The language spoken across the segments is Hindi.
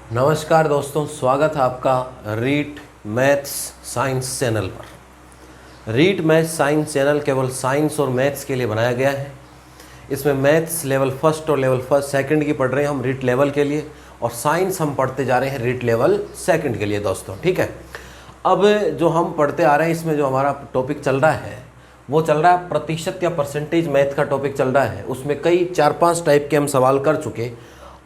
नमस्कार दोस्तों, स्वागत है आपका रीट मैथ्स साइंस चैनल पर। रीट मैथ्स साइंस चैनल केवल साइंस और मैथ्स के लिए बनाया गया है। इसमें मैथ्स लेवल फर्स्ट और लेवल फर्स्ट सेकंड की पढ़ रहे हैं हम रीट लेवल के लिए, और साइंस हम पढ़ते जा रहे हैं रीट लेवल सेकंड के लिए दोस्तों, ठीक है। अब जो हम पढ़ते आ रहे हैं इसमें जो हमारा टॉपिक चल रहा है वो चल रहा है प्रतिशत या परसेंटेज मैथ का टॉपिक चल रहा है। उसमें कई 4-5 टाइप के हम सवाल कर चुके।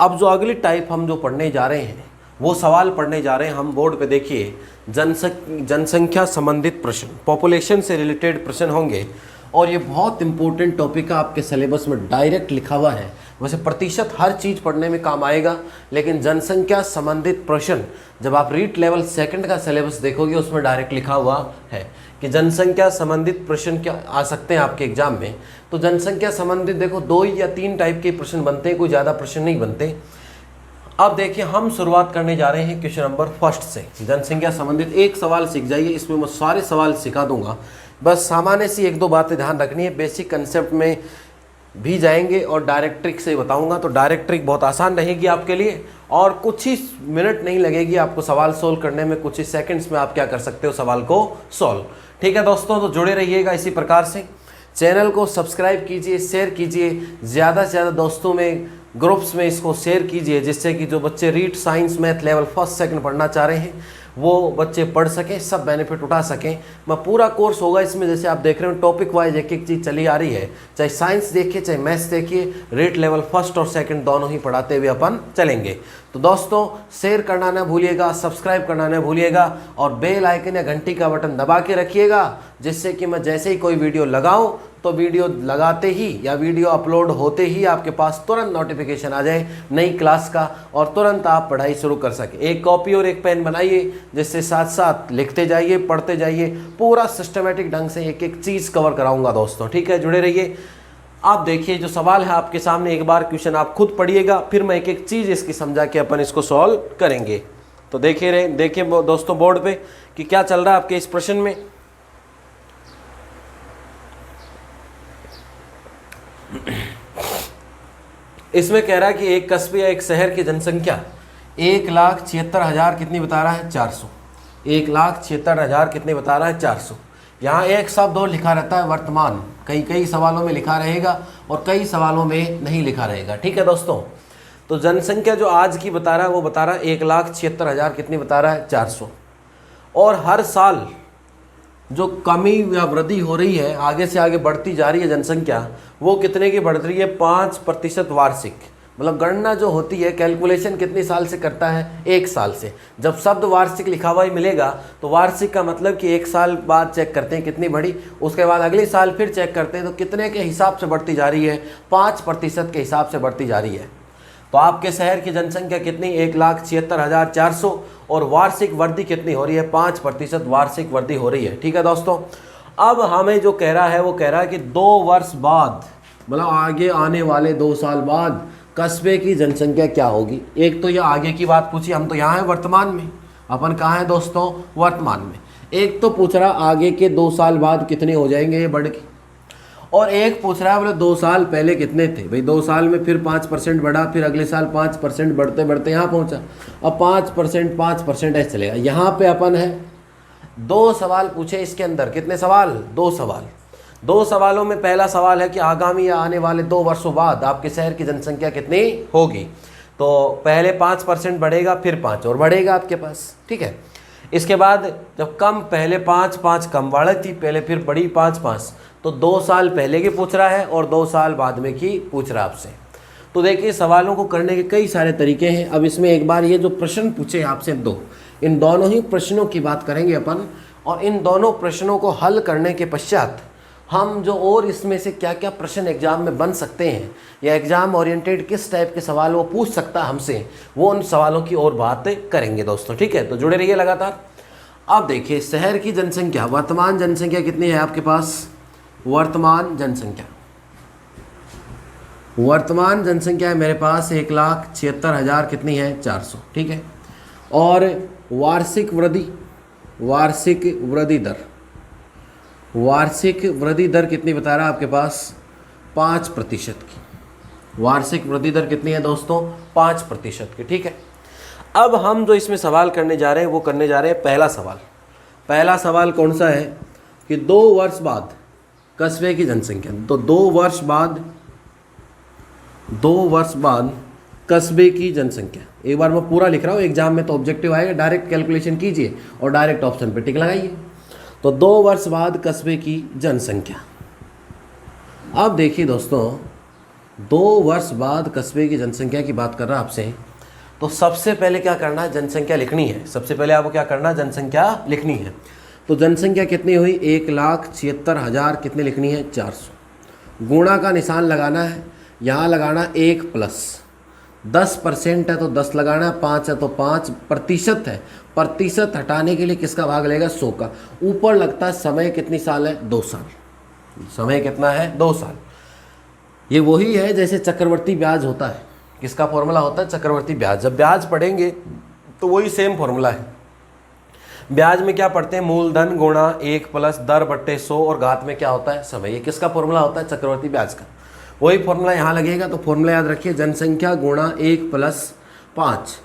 अब जो अगली टाइप हम जो पढ़ने जा रहे हैं वो सवाल पढ़ने जा रहे हैं हम। बोर्ड पे देखिए, जनसंख्या संबंधित प्रश्न, पॉपुलेशन से रिलेटेड प्रश्न होंगे, और ये बहुत इंपॉर्टेंट टॉपिक है, आपके सिलेबस में डायरेक्ट लिखा हुआ है। वैसे प्रतिशत हर चीज़ पढ़ने में काम आएगा, लेकिन जनसंख्या संबंधित प्रश्न जब आप रीट लेवल सेकंड का सिलेबस देखोगे उसमें डायरेक्ट लिखा हुआ है कि जनसंख्या संबंधित प्रश्न क्या आ सकते हैं आपके एग्जाम में। तो जनसंख्या संबंधित देखो 2 या 3 टाइप के प्रश्न बनते हैं, कोई ज़्यादा प्रश्न नहीं बनते। अब देखिए, हम शुरुआत करने जा रहे हैं क्वेश्चन नंबर फर्स्ट से। जनसंख्या संबंधित एक सवाल सीख जाइए, इसमें मैं सारे सवाल सिखा दूंगा। बस सामान्य सी 1-2 बातें ध्यान रखनी है। बेसिक कंसेप्ट में भी जाएंगे और डायरेक्ट ट्रिक से बताऊंगा, तो डायरेक्ट ट्रिक बहुत आसान रहेगी आपके लिए, और कुछ ही मिनट नहीं लगेगी आपको सवाल सोल्व करने में। कुछ ही सेकंड्स में आप क्या कर सकते हो, सवाल को सोल्व। ठीक है दोस्तों, तो जुड़े रहिएगा इसी प्रकार से। चैनल को सब्सक्राइब कीजिए, शेयर कीजिए, ज़्यादा से ज़्यादा दोस्तों में, ग्रुप्स में इसको शेयर कीजिए, जिससे कि जो बच्चे REET science math level first second पढ़ना चाह रहे हैं वो बच्चे पढ़ सकें, सब बेनिफिट उठा सकें। मैं पूरा कोर्स होगा इसमें, जैसे आप देख रहे हो टॉपिक वाइज एक एक चीज़ चली आ रही है। चाहे साइंस देखिए चाहे मैथ्स देखिए, रीट लेवल फर्स्ट और सेकंड दोनों ही पढ़ाते हुए अपन चलेंगे। तो दोस्तों, शेयर करना ना भूलिएगा, सब्सक्राइब करना ना भूलिएगा, और बेल आइकन या घंटी का बटन दबा के रखिएगा, जिससे कि मैं जैसे ही कोई वीडियो लगाऊं तो वीडियो लगाते ही या वीडियो अपलोड होते ही आपके पास तुरंत नोटिफिकेशन आ जाए नई क्लास का, और तुरंत आप पढ़ाई शुरू कर सकें। एक कॉपी और एक पेन बनाइए, जिससे साथ साथ लिखते जाइए, पढ़ते जाइए। पूरा सिस्टमेटिक ढंग से एक एक चीज़ कवर कराऊंगा दोस्तों, ठीक है। जुड़े रहिए। आप देखिए, जो सवाल है आपके सामने, एक बार क्वेश्चन आप खुद पढ़िएगा, फिर मैं एक एक चीज़ इसकी समझा के अपन इसको सॉल्व करेंगे। तो देखिए दोस्तों बोर्ड पे कि क्या चल रहा है आपके इस प्रश्न में। इसमें कह रहा है कि एक कस्बे या एक शहर की जनसंख्या 1,76,000 कितनी बता रहा है, 400। 1,76,000 कितनी बता रहा है, 400। यहाँ एक शब्द और लिखा रहता है वर्तमान, कई सवालों में लिखा रहेगा और कई सवालों में नहीं लिखा रहेगा, ठीक है दोस्तों। तो जनसंख्या जो आज की बता रहा है वो बता रहा है 1,76,000 कितनी बता रहा है, 400। और हर साल जो कमी या वृद्धि हो रही है, आगे से आगे बढ़ती जा रही है जनसंख्या, वो कितने की बढ़ रही है, 5% वार्षिक। मतलब गणना जो होती है, कैलकुलेशन कितनी साल से करता है, 1 साल से। जब शब्द वार्षिक लिखा हुआ ही मिलेगा तो वार्षिक का मतलब कि 1 साल बाद चेक करते हैं कितनी बढ़ी, उसके बाद अगले साल फिर चेक करते हैं तो कितने के हिसाब से बढ़ती जा रही है, 5% के हिसाब से बढ़ती जा रही है। तो आपके शहर की जनसंख्या कितनी, 1,76,400, और वार्षिक वृद्धि कितनी हो रही है, 5% वार्षिक वृद्धि हो रही है, ठीक है दोस्तों। अब हमें जो कह रहा है वो कह रहा है कि 2 वर्ष बाद, मतलब आगे आने वाले 2 साल बाद कस्बे की जनसंख्या क्या होगी। एक तो ये आगे की बात पूछी, हम तो यहाँ हैं वर्तमान में, अपन कहाँ हैं दोस्तों, वर्तमान में। एक तो पूछ रहा आगे के 2 साल बाद कितने हो जाएंगे ये बढ़ के, और एक पूछ रहा है बोले 2 साल पहले कितने थे। भाई 2 साल में फिर 5% बढ़ा, फिर अगले साल 5% बढ़ते बढ़ते यहाँ पहुँचा, अब 5% ऐसे चलेगा। यहाँ पे अपन है 2 सवाल पूछे इसके अंदर, कितने सवाल, 2 सवाल। 2 सवालों में पहला सवाल है कि आगामी या आने वाले 2 वर्षों बाद आपके शहर की जनसंख्या कितनी होगी। तो पहले 5% बढ़ेगा, फिर 5 और बढ़ेगा आपके पास, ठीक है। इसके बाद जब कम, पहले 5 कम बढ़ी थी, पहले फिर बढ़ी 5, तो 2 साल पहले की पूछ रहा है और 2 साल बाद में की पूछ रहा है आपसे। तो देखिए, सवालों को करने के कई सारे तरीके हैं। अब इसमें एक बार ये जो प्रश्न पूछे आपसे 2, इन दोनों ही प्रश्नों की बात करेंगे अपन, और इन दोनों प्रश्नों को हल करने के पश्चात हम जो और इसमें से क्या क्या प्रश्न एग्जाम में बन सकते हैं, या एग्जाम ओरिएंटेड किस टाइप के सवाल वो पूछ सकता है हमसे, वो उन सवालों की और बात करेंगे दोस्तों, ठीक है। तो जुड़े रहिए लगातार। अब देखिए, शहर की जनसंख्या, वर्तमान जनसंख्या कितनी है आपके पास, वर्तमान जनसंख्या है मेरे पास 1,76,000 कितनी है, 400, ठीक है। और वार्षिक वृद्धि दर कितनी बता रहा है आपके पास, 5% की। वार्षिक वृद्धि दर कितनी है दोस्तों, 5% की, ठीक है। अब हम जो इसमें सवाल करने जा रहे हैं वो करने जा रहे हैं पहला सवाल कौन सा है कि 2 वर्ष बाद कस्बे की जनसंख्या। तो 2 वर्ष बाद कस्बे की जनसंख्या, एक बार मैं पूरा लिख रहा हूँ, एग्जाम में तो ऑब्जेक्टिव आएगा, डायरेक्ट कैलकुलेशन कीजिए और डायरेक्ट ऑप्शन पे टिक लगाइए। तो 2 वर्ष बाद कस्बे की जनसंख्या। अब देखिए दोस्तों, 2 वर्ष बाद कस्बे की जनसंख्या की बात कर रहा आपसे, तो सबसे पहले क्या करना है, जनसंख्या लिखनी है। सबसे पहले आपको क्या करना है, जनसंख्या लिखनी है। तो जनसंख्या कितनी हुई, 1,76,000 कितनी लिखनी है, 400। गुणा का निशान लगाना है, यहाँ लगाना 1 प्लस 10% है तो 10 लगाना है, 5 है तो 5, प्रतिशत है, प्रतिशत हटाने के लिए किसका भाग लेगा, 100 का। ऊपर लगता है समय कितनी साल है, 2 साल। समय कितना है, 2 साल। ये वही है जैसे चक्रवर्ती ब्याज होता है, किसका फॉर्मूला होता है, चक्रवर्ती ब्याज। जब ब्याज पढ़ेंगे तो वही सेम फॉर्मूला है। ब्याज में क्या पढ़ते हैं, मूलधन गुणा 1 प्लस दर बट्टे 100 और घात में क्या होता है, समय। ये किसका फॉर्मूला होता है, चक्रवर्ती ब्याज का। वही फॉर्मूला यहाँ लगेगा। तो फॉर्मूला याद रखिए, जनसंख्या गुणा 1 प्लस 5,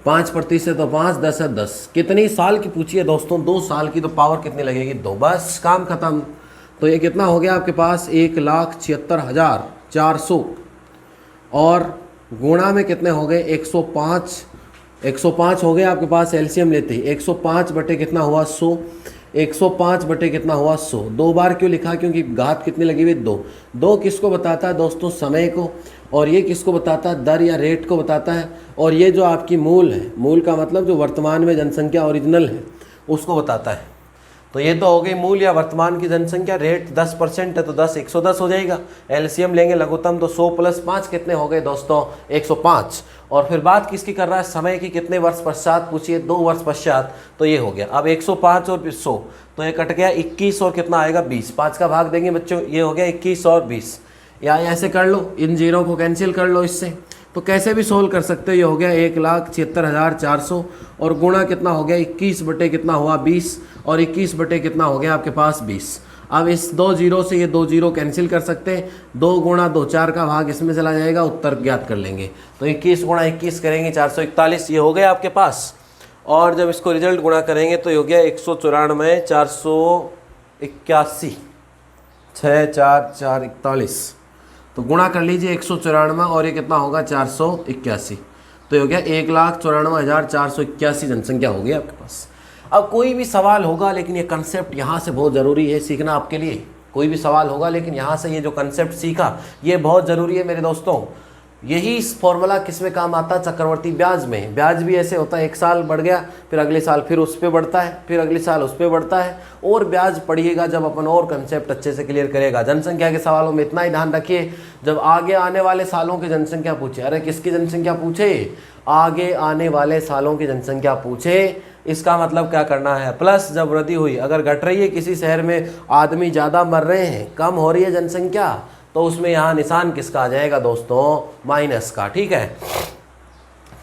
5% तो 5, 10 है 10। कितनी साल की पूछिए दोस्तों, 2 साल की। तो पावर कितनी लगेगी, 2। बस काम खत्म। तो ये कितना हो गया आपके पास, 1,76,400 और गुणा में कितने हो गए, 105। 105 हो गए आपके पास, एलसीएम लेते ही 105 बटे कितना हुआ, 100। 105 बटे कितना हुआ, 100। 2 बार क्यों लिखा, क्योंकि घात कितनी लगी हुई, 2। 2 किसको बताता है दोस्तों, समय को, और ये किसको बताता है, दर या रेट को बताता है। और ये जो आपकी मूल है, मूल का मतलब जो वर्तमान में जनसंख्या ओरिजिनल है उसको बताता है। तो ये तो हो गई मूल या वर्तमान की जनसंख्या। रेट 10% है तो 10 110 हो जाएगा। एलसीएम लेंगे लघुत्तम, तो 100 प्लस 5 कितने हो गए दोस्तों, 105। और फिर बात किसकी कर रहा है, समय की। कितने वर्ष पश्चात पूछिए, 2 वर्ष पश्चात। तो ये हो गया। अब 105 और 100 तो ये कट गया 21 और कितना आएगा, 20। 5 का भाग देंगे बच्चों, ये हो गया 21 और 20। या ऐसे कर लो, इन जीरो को कैंसिल कर लो इससे। तो कैसे भी सोल्व कर सकते हो। ये हो गया 1,76,400 और गुणा कितना हो गया, 21 बटे कितना हुआ, 20। और 21 बटे कितना हो गया आपके पास, 20। अब इस 2 जीरो से ये 2 जीरो कैंसिल कर सकते हैं। 2 गुणा 2, 4 का भाग इसमें चला जाएगा, उत्तर ज्ञात कर लेंगे। तो 21 गुणा 21 करेंगे, 441। ये हो गया आपके पास। और जब इसको रिजल्ट गुणा करेंगे तो ये हो गया 194, 481, 6 4 4 41। तो गुणा कर लीजिए 194 और ये कितना होगा, 481। तो ये हो गया 1,94,481 जनसंख्या हो गई आपके पास। अब कोई भी सवाल होगा, लेकिन ये कंसेप्ट यहाँ से बहुत ज़रूरी है सीखना आपके लिए। कोई भी सवाल होगा, लेकिन यहाँ से ये जो कंसेप्ट सीखा ये बहुत ज़रूरी है मेरे दोस्तों। यही फॉर्मूला किस में काम आता है, चक्रवर्ती ब्याज में। ब्याज भी ऐसे होता है, 1 साल बढ़ गया, फिर अगले साल फिर उस पर बढ़ता है, फिर अगले साल उस पर बढ़ता है। और ब्याज पढ़िएगा जब अपन और कंसेप्ट अच्छे से क्लियर करेगा। जनसंख्या के सवालों में इतना ही ध्यान रखिए, जब आगे आने वाले सालों की जनसंख्या पूछे, अरे किसकी जनसंख्या पूछे, आगे आने वाले सालों की जनसंख्या पूछे, इसका मतलब क्या करना है, प्लस जब वृद्धि हुई, अगर घट रही है किसी शहर में, आदमी ज़्यादा मर रहे हैं, कम हो रही है जनसंख्या, तो उसमें यहाँ निशान किसका आ जाएगा दोस्तों, माइनस का। ठीक है।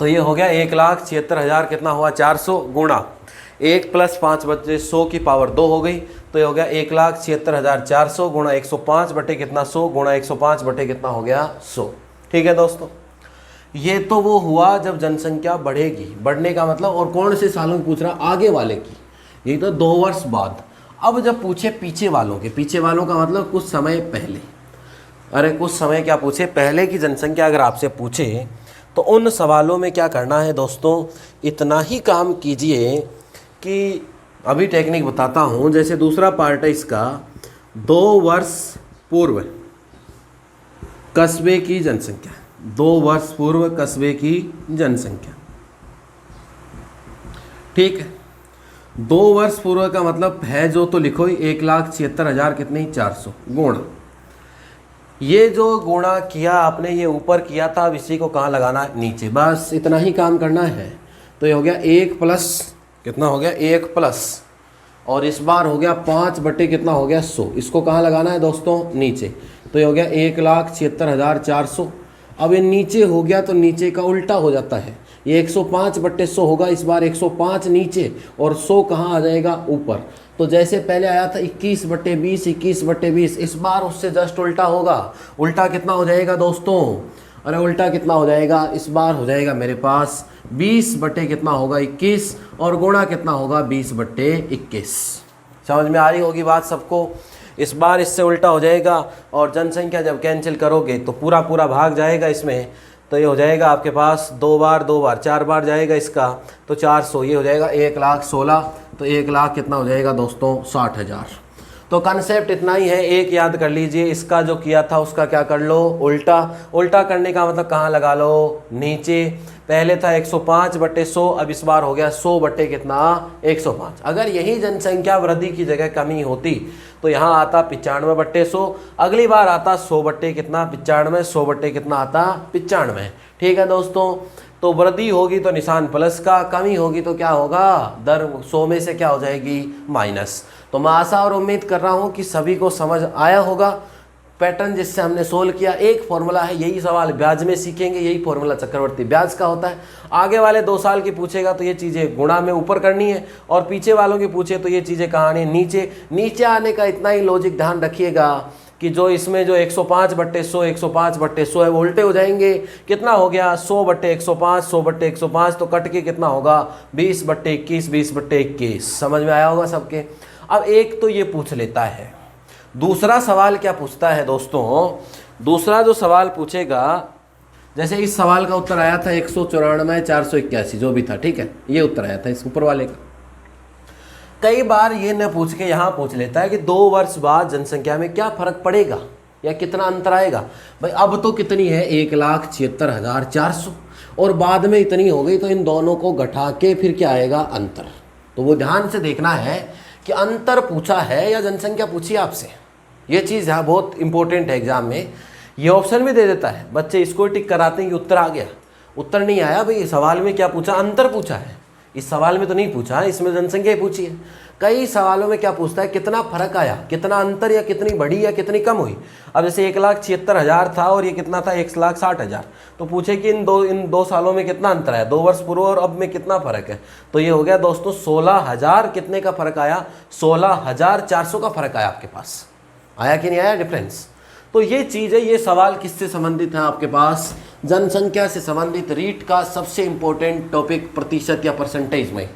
तो ये हो गया 1,76,000 कितना हुआ, 400 गुणा 1 प्लस 5 बटे 100 की पावर 2 हो गई। तो ये हो गया 1,76,400 गुणा 105 बटे कितना, 100 गुणा 105 बटे कितना हो गया, 100। ठीक है दोस्तों, ये तो वो हुआ जब जनसंख्या बढ़ेगी। बढ़ने का मतलब, और कौन से सालों की पूछ रहा, आगे वाले की, ये तो 2 वर्ष बाद। अब जब पूछे पीछे वालों के, पीछे वालों का मतलब कुछ समय पहले, अरे कुछ समय क्या पूछे, पहले की जनसंख्या अगर आपसे पूछे तो उन सवालों में क्या करना है दोस्तों, इतना ही काम कीजिए कि अभी टेक्निक बताता हूँ। जैसे दूसरा पार्ट है इसका, 2 वर्ष पूर्व कस्बे की जनसंख्या, 2 वर्ष पूर्व कस्बे की जनसंख्या। ठीक है। 2 वर्ष पूर्व का मतलब है जो, तो लिखो 1,76,000 कितनी, 400 गुणा, ये जो गुणा किया आपने, ये ऊपर किया था, अब इसी को कहाँ लगाना है, नीचे। बस इतना ही काम करना है। तो ये हो गया 1 प्लस कितना हो गया, 1 प्लस, और इस बार हो गया 5 बटे कितना हो गया, 100। इसको कहाँ लगाना है दोस्तों, नीचे। तो ये हो गया 1,76,400। अब ये नीचे हो गया तो नीचे का उल्टा हो जाता है, ये 105 बटे 100 होगा। इस बार 105 नीचे और 100 कहाँ आ जाएगा, ऊपर। तो जैसे पहले आया था 21 बटे 20, 21 बटे 20, इस बार उससे जस्ट उल्टा होगा। उल्टा कितना हो जाएगा दोस्तों, अरे उल्टा कितना हो जाएगा, इस बार हो जाएगा मेरे पास 20 बटे कितना होगा 21 और गुणा कितना होगा 20 बटे 21। समझ में आ रही होगी बात सबको। इस बार इससे उल्टा हो जाएगा और जनसंख्या जब कैंसिल करोगे तो पूरा पूरा भाग जाएगा इसमें, तो ये हो जाएगा आपके पास 2 बार 2 बार 4 बार जाएगा इसका, तो 400 ये हो जाएगा 1,16,000, तो 1,00,000 कितना हो जाएगा दोस्तों 60,000। तो कंसेप्ट इतना ही है, एक याद कर लीजिए, इसका जो किया था उसका क्या कर लो उल्टा। उल्टा करने का मतलब कहाँ लगा लो, नीचे। पहले था 105 बटे 100, अब इस बार हो गया 100 बटे कितना 105। अगर यही जनसंख्या वृद्धि की जगह कमी होती तो यहाँ आता 95 बटे 100, अगली बार आता 100 बटे कितना 95, 100 बटे कितना आता 95। ठीक है दोस्तों, तो वृद्धि होगी तो निशान प्लस का, कमी होगी तो क्या होगा, दर 100 में से क्या हो जाएगी माइनस। तो मैं आशा और उम्मीद कर रहा हूँ कि सभी को समझ आया होगा पैटर्न जिससे हमने सोल्व किया। एक फॉर्मूला है, यही सवाल ब्याज में सीखेंगे, यही फॉर्मूला चक्रवर्ती ब्याज का होता है। आगे वाले 2 साल की पूछेगा तो ये चीज़ें गुणा में ऊपर करनी है, और पीछे वालों की पूछे तो ये चीज़ें कहाँ आनी नीचे। नीचे आने का इतना ही लॉजिक ध्यान रखिएगा कि जो इसमें जो 105 बटे 100 105 बटे 100 है वो उल्टे हो जाएंगे। कितना हो गया 100 बटे 105, 100 बटे 105, तो कट के कितना होगा 20 बटे 21, 20 बटे 21। समझ में आया होगा सबके। अब एक तो ये पूछ लेता है, दूसरा सवाल क्या पूछता है दोस्तों, दूसरा जो सवाल पूछेगा, जैसे इस सवाल का उत्तर आया था 194 481 जो भी था, ठीक है, ये उत्तर आया था इस ऊपर वाले का। कई बार ये न पूछ के यहाँ पूछ लेता है कि 2 वर्ष बाद जनसंख्या में क्या फर्क पड़ेगा या कितना अंतर आएगा। भाई अब तो कितनी है 1,76,400 और बाद में इतनी हो गई, तो इन दोनों को घटा के फिर क्या आएगा अंतर। तो वो ध्यान से देखना है कि अंतर पूछा है या जनसंख्या पूछी आपसे। ये चीज़ यहाँ बहुत इंपॉर्टेंट है एग्जाम में। ये ऑप्शन भी दे देता है, बच्चे इसको टिक कराते हैं कि उत्तर आ गया, उत्तर नहीं आया। भाई सवाल में क्या पूछा, अंतर पूछा है, इस सवाल में तो नहीं पूछा है, इसमें जनसंख्या ही पूछी है। कई सवालों में क्या पूछता है, कितना फर्क आया, कितना अंतर, या कितनी बढ़ी या कितनी कम हुई। अब जैसे 1,76,000 था और ये कितना था 1,60,000, तो पूछे कि इन दो सालों में कितना अंतर है, 2 वर्ष पूर्व और अब में कितना फर्क है। तो ये हो गया दोस्तों 16,000 कितने का फर्क आया, 16,400 का फर्क आया आपके पास। आया कि नहीं आया डिफरेंस। तो ये चीज़ है, ये सवाल किससे संबंधित है आपके पास, जनसंख्या से संबंधित। रीट का सबसे इंपॉर्टेंट टॉपिक प्रतिशत या परसेंटेज में।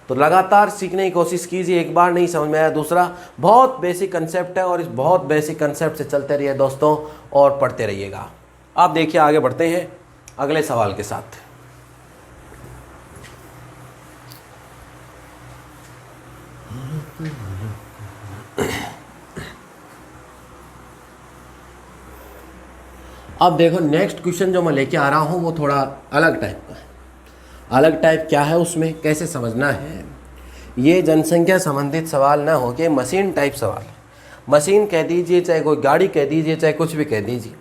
तो लगातार सीखने की कोशिश कीजिए, एक बार नहीं समझ में आया दूसरा। बहुत बेसिक कंसेप्ट है और इस बहुत बेसिक कंसेप्ट से चलते रहिए दोस्तों और पढ़ते रहिएगा। आप देखिए आगे बढ़ते हैं अगले सवाल के साथ। अब देखो नेक्स्ट क्वेश्चन जो मैं लेके आ रहा हूँ वो थोड़ा अलग टाइप का है। अलग टाइप क्या है, उसमें कैसे समझना है, ये जनसंख्या संबंधित सवाल ना हो के मशीन टाइप सवाल। मशीन कह दीजिए, चाहे कोई गाड़ी कह दीजिए, चाहे कुछ भी कह दीजिए।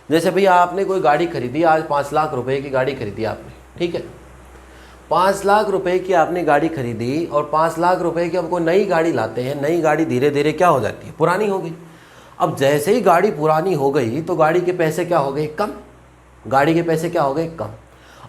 जैसे भैया आपने कोई गाड़ी खरीदी, आज 5 लाख रुपए की गाड़ी खरीदी आपने, ठीक है, 5 लाख रुपए की आपने गाड़ी खरीदी और 5 लाख रुपए की अब कोई नई गाड़ी लाते हैं। नई गाड़ी धीरे धीरे क्या हो जाती है, पुरानी हो गई। अब जैसे ही गाड़ी पुरानी हो गई तो गाड़ी के पैसे क्या हो गए, कम। गाड़ी के पैसे क्या हो गए, कम।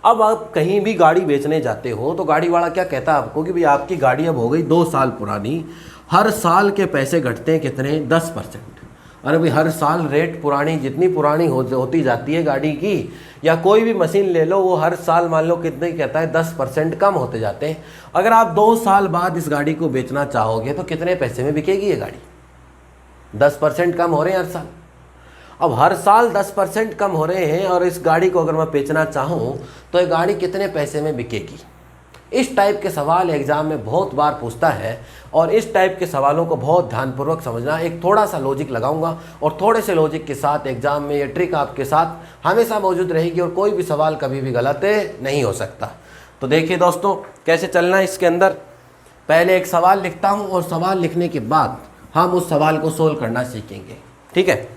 अब आप कहीं भी गाड़ी बेचने जाते हो तो गाड़ी वाला क्या कहता है आपको कि भाई आपकी गाड़ी अब हो गई 2 साल पुरानी, हर साल के पैसे घटते हैं कितने, 10%। अरे भाई हर साल रेट पुरानी जितनी पुरानी होती जाती है गाड़ी की, या कोई भी मशीन ले लो, वो हर साल मान लो कितने कहता है 10% कम होते जाते हैं। अगर आप 2 साल बाद इस गाड़ी को बेचना चाहोगे तो कितने पैसे में बिकेगी ये गाड़ी, 10% कम हो रहे हैं हर साल। अब हर साल 10% कम हो रहे हैं और इस गाड़ी को अगर मैं बेचना चाहूँ तो ये गाड़ी कितने पैसे में बिकेगी। इस टाइप के सवाल एग्जाम में बहुत बार पूछता है और इस टाइप के सवालों को बहुत ध्यानपूर्वक समझना। एक थोड़ा सा लॉजिक लगाऊंगा और थोड़े से लॉजिक के साथ एग्जाम में ये ट्रिक आपके साथ हमेशा मौजूद रहेगी और कोई भी सवाल कभी भी गलत नहीं हो सकता। तो देखिए दोस्तों कैसे चलना है इसके अंदर। पहले एक सवाल लिखता हूँ और सवाल लिखने के बाद हम उस सवाल को सोल्व करना सीखेंगे, ठीक है।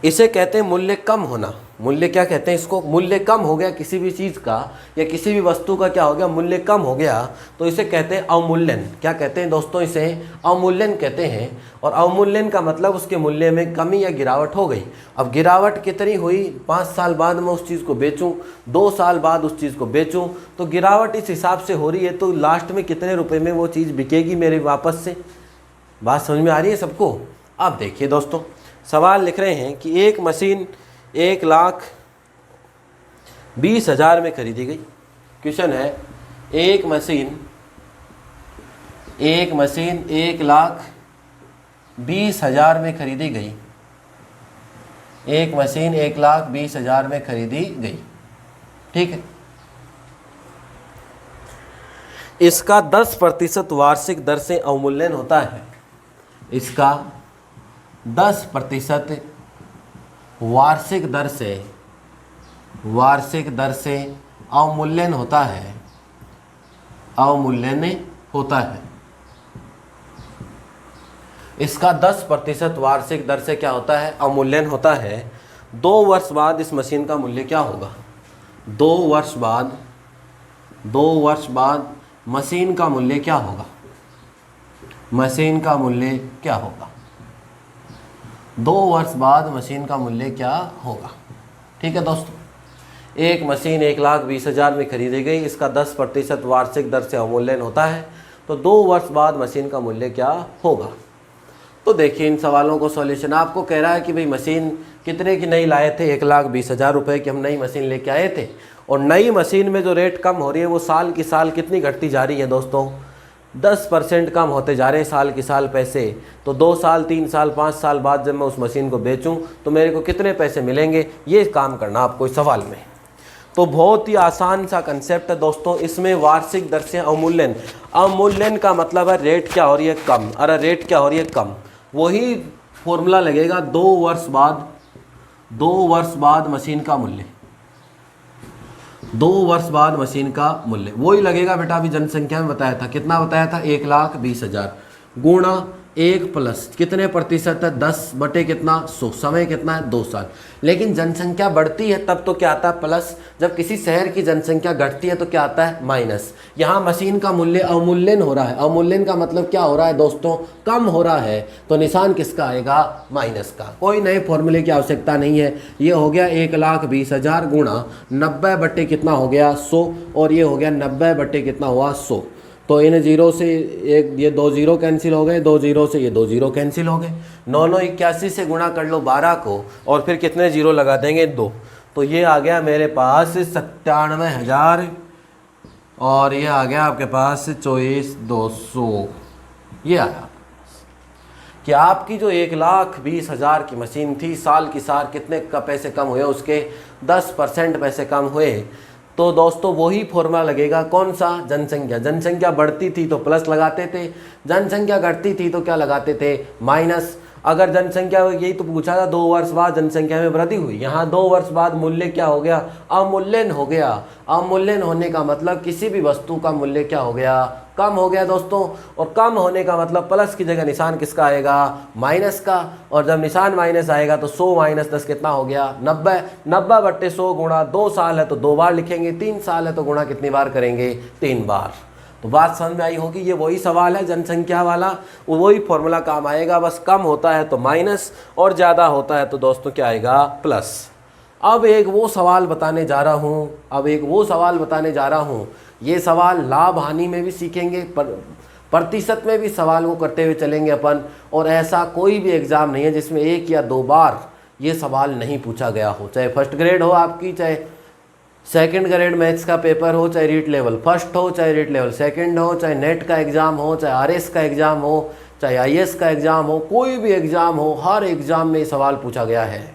इसे कहते हैं मूल्य कम होना। मूल्य क्या कहते हैं इसको, मूल्य कम हो गया किसी भी चीज़ का या किसी भी वस्तु का, क्या हो गया, मूल्य कम हो गया, तो इसे कहते हैं अवमूल्यन। क्या कहते हैं दोस्तों, इसे अवमूल्यन कहते हैं। और अवमूल्यन का मतलब उसके मूल्य में कमी या गिरावट हो गई। अब गिरावट कितनी हुई, 5 साल बाद मैं उस चीज़ को बेचूं, 2 साल बाद उस चीज़ को बेचूं, तो गिरावट इस हिसाब से हो रही है, तो लास्ट में कितने रुपये में वो चीज़ बिकेगी मेरे वापस से। बात समझ में आ रही है सबको। अब देखिए दोस्तों सवाल लिख रहे हैं कि एक मशीन 1,00,000 20,000 में खरीदी गई। क्वेश्चन है एक मशीन 1,20,000 में खरीदी गई। एक मशीन 1,20,000 में खरीदी गई, ठीक है। इसका 10% वार्षिक दर से अवमूल्यन होता है। इसका 10% वार्षिक दर से अवमूल्यन होता है। इसका 10% वार्षिक दर से क्या होता है? अवमूल्यन होता है। 2 वर्ष बाद इस मशीन का मूल्य क्या होगा? 2 वर्ष बाद मशीन का मूल्य क्या होगा? 2 वर्ष बाद मशीन का मूल्य क्या होगा? ठीक है दोस्तों, एक मशीन 1,20,000 में खरीदी गई, इसका 10% वार्षिक दर से अवमूल्यन होता है, तो 2 वर्ष बाद मशीन का मूल्य क्या होगा? तो देखिए इन सवालों को सॉल्यूशन आपको कह रहा है कि भाई मशीन कितने की नई लाए थे? 1,20,000 रुपये की हम नई मशीन लेके आए थे, और नई मशीन में जो रेट कम हो रही है वो साल की साल कितनी घटती जा रही है दोस्तों? 10% कम होते जा रहे हैं साल की साल पैसे। तो 2 साल 3 साल 5 साल बाद जब मैं उस मशीन को बेचूं तो मेरे को कितने पैसे मिलेंगे? ये काम करना आपको इस सवाल में। तो बहुत ही आसान सा कंसेप्ट है दोस्तों। इसमें वार्षिक दर से अवमूल्यन का मतलब है रेट क्या हो रही है? कम। अरे रेट क्या हो रही है? कम। वही फॉर्मूला लगेगा 2 वर्ष बाद मशीन का मूल्य। 2 वर्ष बाद मशीन का मूल्य वही लगेगा बेटा। अभी जनसंख्या में बताया था, कितना बताया था? 1,20,000 गुणा 1 प्लस कितने प्रतिशत है? 10 बटे कितना? 100। समय कितना है? 2 साल। लेकिन जनसंख्या बढ़ती है तब तो क्या आता है? प्लस। जब किसी शहर की जनसंख्या घटती है तो क्या आता है? माइनस। यहाँ मशीन का मूल्य अवमूल्यन हो रहा है। अवमूल्यन का मतलब क्या हो रहा है दोस्तों? कम हो रहा है। तो निशान किसका आएगा? माइनस का। कोई नए फॉर्मूले की आवश्यकता नहीं है। ये हो गया 1,20,000 गुणा 90 बटे कितना हो गया? 100। और ये हो गया 90 बटे कितना हुआ? 100। तो इन जीरो से ये 2 जीरो कैंसिल हो गए, 2 जीरो से ये 2 जीरो कैंसिल हो गए। 9,981 से गुणा कर लो 12 को, और फिर कितने जीरो लगा देंगे? 2। तो ये आ गया मेरे पास 97,000, और ये आ गया आपके पास 24,200। ये आया कि आपकी जो 1,20,000 की मशीन थी, साल की साल कितने का पैसे कम हुए? उसके 10% पैसे कम हुए। तो दोस्तों वही फॉर्मूला लगेगा। कौन सा? जनसंख्या बढ़ती थी तो प्लस लगाते थे, जनसंख्या घटती थी तो क्या लगाते थे? माइनस। अगर जनसंख्या, यही तो पूछा था, 2 वर्ष बाद जनसंख्या में वृद्धि हुई, यहाँ 2 वर्ष बाद मूल्य क्या हो गया? अवमूल्यन हो गया। अवमूल्यन होने का मतलब किसी भी वस्तु का मूल्य क्या हो गया? कम हो गया दोस्तों। और कम होने का मतलब प्लस की जगह निशान किसका आएगा? माइनस का। और जब निशान माइनस आएगा तो 100 माइनस 10 कितना हो गया? 90। 90 बट्टे 100 गुणा 2 साल है तो 2 बार लिखेंगे, 3 साल है तो गुणा कितनी बार करेंगे? 3 बार। तो बात समझ में आई होगी। ये वही सवाल है जनसंख्या वाला, वही फॉर्मूला काम आएगा। बस कम होता है तो माइनस, और ज़्यादा होता है तो दोस्तों क्या आएगा? प्लस। अब एक वो सवाल बताने जा रहा हूँ। ये सवाल लाभ हानि में भी सीखेंगे, प्रतिशत में भी सवाल को करते हुए चलेंगे अपन। और ऐसा कोई भी एग्ज़ाम नहीं है जिसमें 1 या 2 बार ये सवाल नहीं पूछा गया हो। चाहे फर्स्ट ग्रेड हो आपकी, चाहे सेकंड ग्रेड मैथ्स का पेपर हो, चाहे रीट लेवल फर्स्ट हो, चाहे रीट लेवल सेकंड हो, चाहे नेट का एग्ज़ाम हो, चाहे आरएस का एग्ज़ाम हो, चाहे आईएएस का एग्ज़ाम हो, कोई भी एग्ज़ाम हो, हर एग्ज़ाम में सवाल पूछा गया है।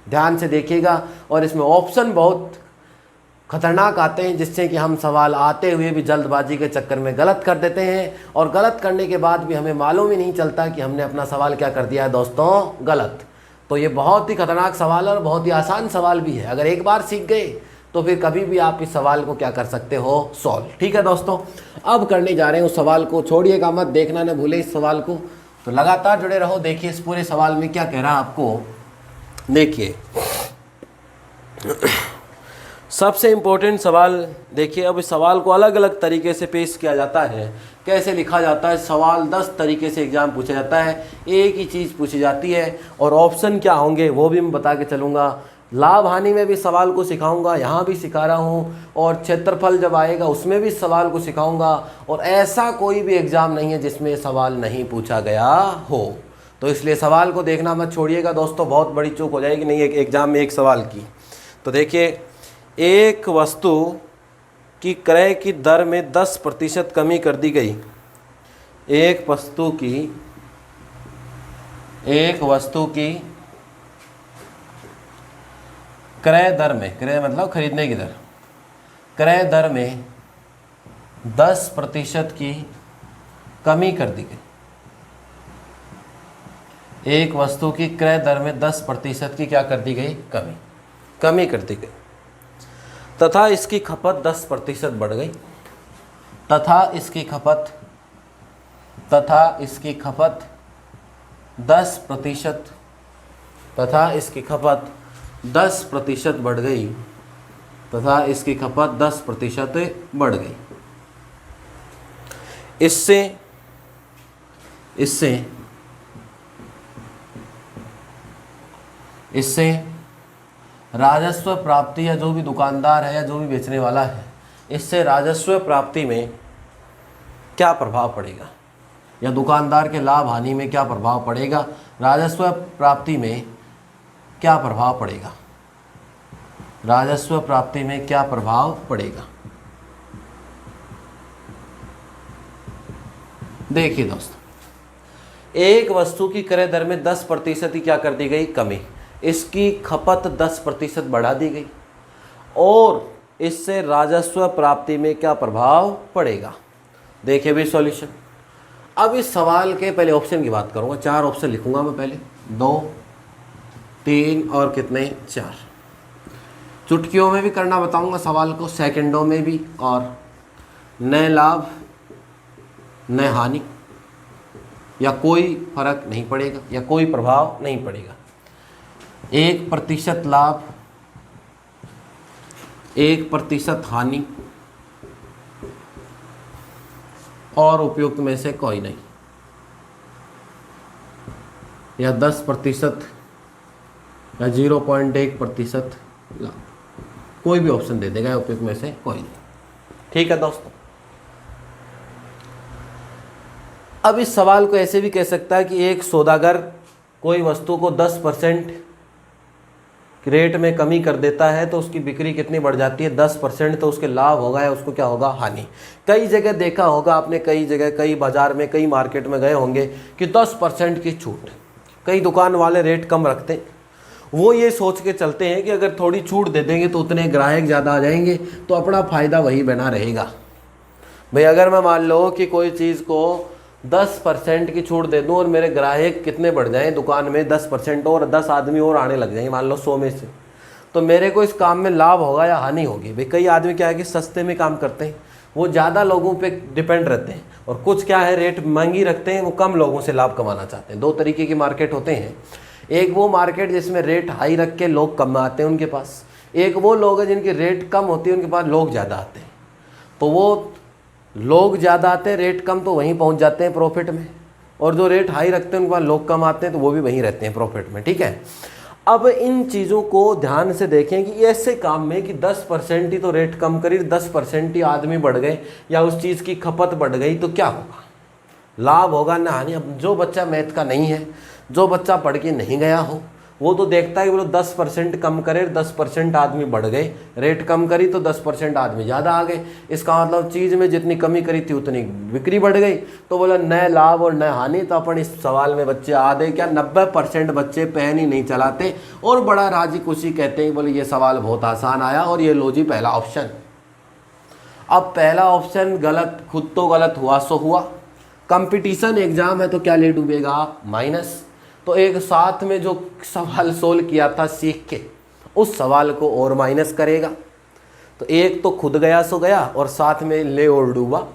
ध्यान से देखिएगा। और इसमें ऑप्शन बहुत खतरनाक आते हैं, जिससे कि हम सवाल आते हुए भी जल्दबाजी के चक्कर में गलत कर देते हैं, और गलत करने के बाद भी हमें मालूम ही नहीं चलता कि हमने अपना सवाल क्या कर दिया है दोस्तों? गलत। तो ये बहुत ही खतरनाक सवाल है और बहुत ही आसान सवाल भी है। अगर एक बार सीख गए तो फिर कभी भी आप इस सवाल को क्या कर सकते हो? सॉल्व। ठीक है दोस्तों, अब करने जा रहे हैं उस सवाल को। छोड़िएगा मत, देखना न भूले इस सवाल को। तो लगातार जुड़े रहो। देखिए इस पूरे सवाल में क्या कह रहा है आपको। देखिए सबसे इम्पोर्टेंट सवाल देखिए। अब इस सवाल को अलग अलग तरीके से पेश किया जाता है। कैसे लिखा जाता है? सवाल 10 तरीके से एग्जाम पूछा जाता है, एक ही चीज़ पूछी जाती है, और ऑप्शन क्या होंगे वो भी मैं बता के चलूँगा। लाभ हानि में भी सवाल को सिखाऊंगा, यहाँ भी सिखा रहा हूँ, और क्षेत्रफल जब आएगा उसमें भी सवाल को सिखाऊंगा। और ऐसा कोई भी एग्ज़ाम नहीं है जिसमें सवाल नहीं पूछा गया हो। तो इसलिए सवाल को देखना मत छोड़िएगा दोस्तों, बहुत बड़ी चूक हो जाएगी नहीं एक एग्ज़ाम में एक सवाल की। तो देखिए एक वस्तु की क्रय की दर में 10% कमी कर दी गई। एक वस्तु की क्रय दर में, क्रय मतलब खरीदने की दर, क्रय दर में 10% की कमी कर दी गई। एक वस्तु की क्रय दर में 10% की क्या कर दी गई? कमी कर दी गई, तथा इसकी खपत 10% बढ़ गई। तथा इसकी खपत 10% बढ़ गई। तथा इसकी खपत 10% बढ़ गई। इससे राजस्व प्राप्ति, या जो भी दुकानदार है या जो भी बेचने वाला है, इससे राजस्व प्राप्ति में क्या प्रभाव पड़ेगा, या दुकानदार के लाभ हानि में क्या प्रभाव पड़ेगा, राजस्व प्राप्ति में क्या प्रभाव पड़ेगा, राजस्व प्राप्ति में क्या प्रभाव पड़ेगा। देखिए दोस्तों, एक वस्तु की क्रय दर में 10% की क्या कर दी गई? कमी। इसकी खपत 10% बढ़ा दी गई, और इससे राजस्व प्राप्ति में क्या प्रभाव पड़ेगा। देखिए भी सॉल्यूशन। अब इस सवाल के पहले ऑप्शन की बात करूंगा। 4 ऑप्शन लिखूंगा मैं पहले, 2, 3 और कितने? 4। चुटकियों में भी करना बताऊंगा सवाल को, सेकंडों में भी, और न लाभ न हानि, या कोई फर्क नहीं पड़ेगा, या कोई प्रभाव नहीं पड़ेगा। 1% लाभ, 1% हानि, और उपयुक्त में से कोई नहीं, या 10% या 0.1% लाभ, कोई भी ऑप्शन दे देगा, उपयुक्त में से कोई नहीं। ठीक है दोस्तों। अब इस सवाल को ऐसे भी कह सकता है कि एक सौदागर कोई वस्तु को 10% रेट में कमी कर देता है तो उसकी बिक्री कितनी बढ़ जाती है? 10%। तो उसके लाभ होगा या उसको क्या होगा? हानि। कई जगह देखा होगा आपने, कई जगह, कई बाजार में, कई मार्केट में गए होंगे कि 10% की छूट। कई दुकान वाले रेट कम रखते हैं, वो ये सोच के चलते हैं कि अगर थोड़ी छूट दे देंगे तो उतने ग्राहक ज़्यादा आ जाएंगे, तो अपना फ़ायदा वही बना रहेगा। भाई अगर मैं मान लो कि कोई चीज़ को 10% की छूट दे दूं और मेरे ग्राहक कितने बढ़ जाएं दुकान में, 10% और 10 आदमी और आने लग जाएंगे, मान लो 100 में से, तो मेरे को इस काम में लाभ होगा या हानि होगी? भाई कई आदमी क्या है कि सस्ते में काम करते हैं, वो ज़्यादा लोगों पे डिपेंड रहते हैं, और कुछ क्या है रेट महंगी रखते हैं, वो कम लोगों से लाभ कमाना चाहते हैं। 2 तरीके की मार्केट होते हैं। एक वो मार्केट जिसमें रेट हाई रख के लोग कम आते हैं उनके पास, एक वो लोग हैं जिनकी रेट कम होती है उनके पास लोग ज़्यादा आते हैं। तो वो लोग ज़्यादा आते हैं, रेट कम, तो वहीं पहुंच जाते हैं प्रॉफिट में, और जो रेट हाई रखते हैं उनके पास लोग कम आते हैं तो वो भी वहीं रहते हैं प्रॉफिट में। ठीक है। अब इन चीज़ों को ध्यान से देखें कि ऐसे काम में कि 10% ही तो रेट कम करी, 10% ही आदमी बढ़ गए या उस चीज़ की खपत बढ़ गई, तो क्या होगा? लाभ होगा ना हानि? अब जो बच्चा मैथ का नहीं है, जो बच्चा पढ़ के नहीं गया हो, वो तो देखता है कि बोलो 10% कम करे, 10% आदमी बढ़ गए, रेट कम करी तो 10% आदमी ज़्यादा आ गए, इसका मतलब चीज़ में जितनी कमी करी थी उतनी बिक्री बढ़ गई, तो बोला न लाभ और न हानि। तो अपन इस सवाल में बच्चे आधे क्या 90% बच्चे पेन ही नहीं चलाते और बड़ा राजी खुशी कहते हैं बोले ये सवाल बहुत आसान आया और ये लो जी पहला ऑप्शन। अब पहला ऑप्शन गलत, खुद तो गलत हुआ सो हुआ, कंपटीशन एग्जाम है तो क्या ले डूबेगा? माइनस। तो एक साथ में जो सवाल सोल्व किया था सीख के, उस सवाल को और माइनस करेगा, तो एक तो खुद गया सो गया और साथ में ले और डूबा।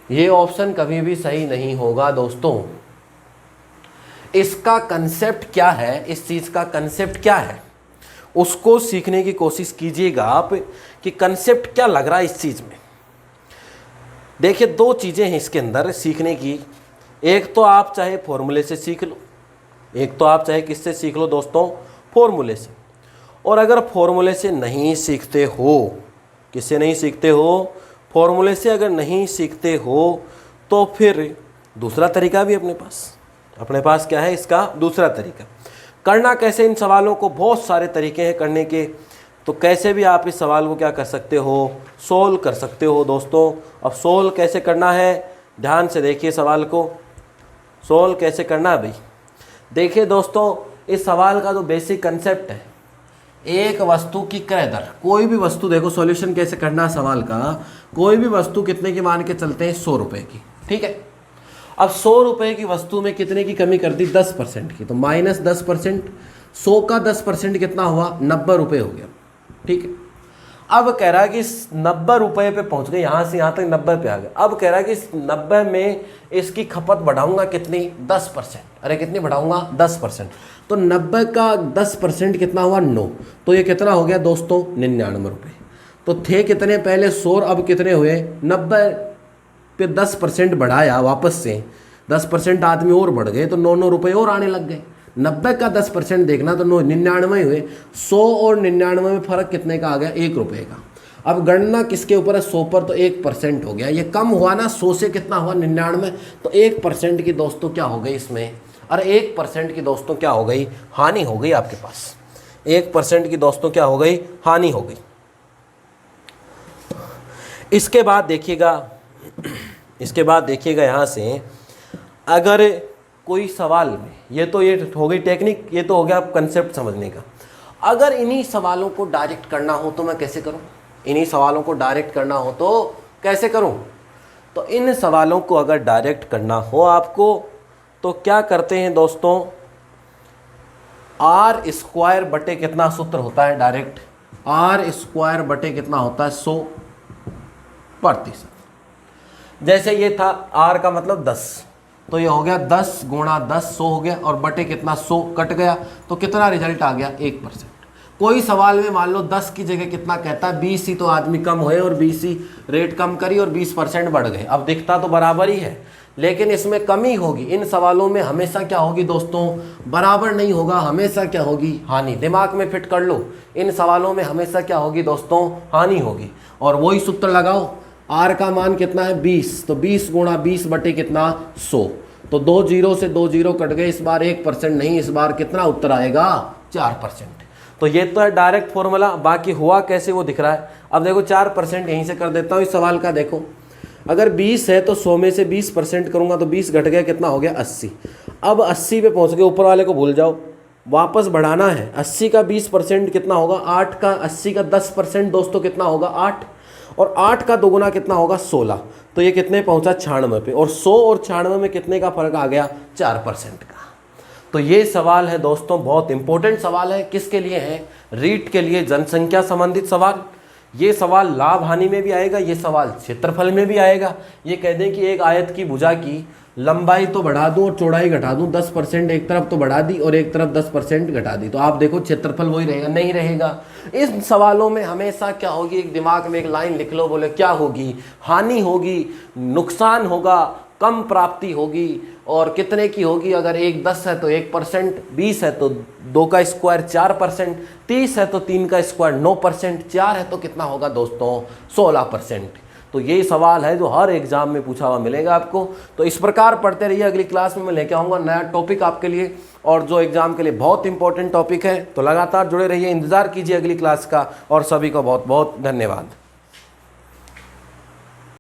ये ऑप्शन कभी भी सही नहीं होगा दोस्तों। इसका कंसेप्ट क्या है, इस चीज का कंसेप्ट क्या है, उसको सीखने की कोशिश कीजिएगा आप कि कंसेप्ट क्या लग रहा है इस चीज में। देखिए 2 चीजें हैं इसके अंदर सीखने की। एक तो आप चाहे फॉर्मूले से सीख लो, एक तो आप चाहे किससे सीख लो दोस्तों? फॉर्मूले से। और अगर फॉर्मूले से नहीं सीखते हो, किससे नहीं सीखते हो? फॉर्मूले से अगर नहीं सीखते हो तो फिर दूसरा तरीका भी अपने पास क्या है इसका? दूसरा तरीका। करना कैसे इन सवालों को? बहुत सारे तरीके हैं करने के। तो कैसे भी आप इस सवाल को क्या कर सकते हो, सोल्व कर सकते हो दोस्तों। अब सोल्व कैसे करना है, ध्यान से देखिए सवाल को, सोल्व कैसे करना है भाई। देखिए दोस्तों, इस सवाल का जो बेसिक कंसेप्ट है, एक वस्तु की क्रय दर, कोई भी वस्तु, देखो सॉल्यूशन कैसे करना है सवाल का, कोई भी वस्तु कितने की मान के चलते हैं, 100 रुपये की, ठीक है। अब 100 रुपये की वस्तु में कितने की कमी कर दी, 10% की, तो -10%, 100 का 10% कितना हुआ, 90 रुपये हो गया, ठीक है। अब कह रहा है कि 90 रुपये पे पहुंच गए, यहाँ से यहाँ तक 90 पे आ गए। अब कह रहा है कि इस 90 में इसकी खपत बढ़ाऊंगा कितनी, 10%। अरे कितनी बढ़ाऊंगा, 10%। तो 90 का 10% कितना हुआ, 9। तो ये कितना हो गया दोस्तों, 99 रुपये। तो थे कितने पहले, 100, अब कितने हुए, 90 पे 10% बढ़ाया वापस से, 10% आदमी और बढ़ गए, तो 9 रुपये और आने लग गए। 90 का 10% देखना तो 99 हुए। 100 और 99 में फ़र्क कितने का आ गया, 1 रुपये का। अब गणना किसके ऊपर है, 100 पर, तो 1% हो गया। ये कम हुआ ना, 100 से कितना हुआ, 99, तो 1% की दोस्तों क्या हो गई इसमें, और 1% की दोस्तों क्या हो गई, हानि हो गई आपके पास। 1% की दोस्तों क्या हो गई, हानि हो गई। इसके बाद देखिएगा, इसके बाद देखिएगा यहाँ से, अगर कोई सवाल में, ये तो ये हो गई टेक्निक, ये तो हो गया कंसेप्ट समझने का। अगर इन्हीं सवालों को डायरेक्ट करना हो तो मैं कैसे करूं, इन्हीं सवालों को डायरेक्ट करना हो तो कैसे करूं। तो इन सवालों को अगर डायरेक्ट करना हो आपको तो क्या करते हैं दोस्तों, R² बटे कितना सूत्र होता है डायरेक्ट, R² बटे कितना होता है, 100%। जैसे ये था R का मतलब 10, तो ये हो गया 10 गुणा 10, 100 हो गया, और बटे कितना, 100 कट गया, तो कितना रिजल्ट आ गया, 1%। कोई सवाल में मान लो 10 की जगह कितना कहता है, 20 ही, तो आदमी कम हुए और 20 ही रेट कम करी और 20% बढ़ गए। अब दिखता तो बराबर ही है, लेकिन इसमें कमी होगी। इन सवालों में हमेशा क्या होगी दोस्तों, बराबर नहीं होगा, हमेशा क्या होगी, हानि। दिमाग में फिट कर लो, इन सवालों में हमेशा क्या होगी दोस्तों, हानि होगी। और वही सूत्र लगाओ, R का मान कितना है, 20, तो 20 गुणा 20 बटे कितना, 100, तो 2 जीरो से 2 जीरो कट गए। इस बार 1% नहीं, इस बार कितना उत्तर आएगा, 4%। तो ये तो है डायरेक्ट फॉर्मूला, बाकी हुआ कैसे वो दिख रहा है। अब देखो 4% यहीं से कर देता हूँ इस सवाल का। देखो अगर 20 है तो 100 में से 20% करूँगा तो 20 घट गया, कितना हो गया, 80। अब 80 पे पहुँच गए, ऊपर वाले को भूल जाओ, वापस बढ़ाना है। 80 का 20% कितना होगा, 8 का 80 का 10% दोस्तों कितना होगा, 8, और 8 का दोगुना कितना होगा, 16। तो ये कितने पहुंचा, 96 पे, और 100 और 96 में कितने का फर्क आ गया, 4% का। तो ये सवाल है दोस्तों, बहुत इंपॉर्टेंट सवाल है। किसके लिए है, रीट के लिए, जनसंख्या संबंधित सवाल। ये सवाल लाभ हानि में भी आएगा, ये सवाल क्षेत्रफल में भी आएगा। ये कह दें कि एक आयत की भुजा की लंबाई तो बढ़ा दूं और चौड़ाई घटा दूं, 10% एक तरफ तो बढ़ा दी और एक तरफ 10% घटा दी, तो आप देखो क्षेत्रफल वही रहेगा, नहीं रहेगा। इस सवालों में हमेशा क्या होगी, एक दिमाग में एक लाइन लिख लो, बोले क्या होगी, हानि होगी, नुकसान होगा, कम प्राप्ति होगी। और कितने की होगी, अगर 1 10 है तो 1%, 20 है तो 2 का स्क्वायर 4%, 30 है तो 3 का स्क्वायर 9%, 4 है तो कितना होगा दोस्तों, 16%। तो यही सवाल है जो हर एग्जाम में पूछा हुआ मिलेगा आपको। तो इस प्रकार पढ़ते रहिए, अगली क्लास में मैं लेके आऊँगा नया टॉपिक आपके लिए, और जो एग्जाम के लिए बहुत इंपॉर्टेंट टॉपिक है। तो लगातार जुड़े रहिए, इंतजार कीजिए अगली क्लास का, और सभी को बहुत बहुत धन्यवाद।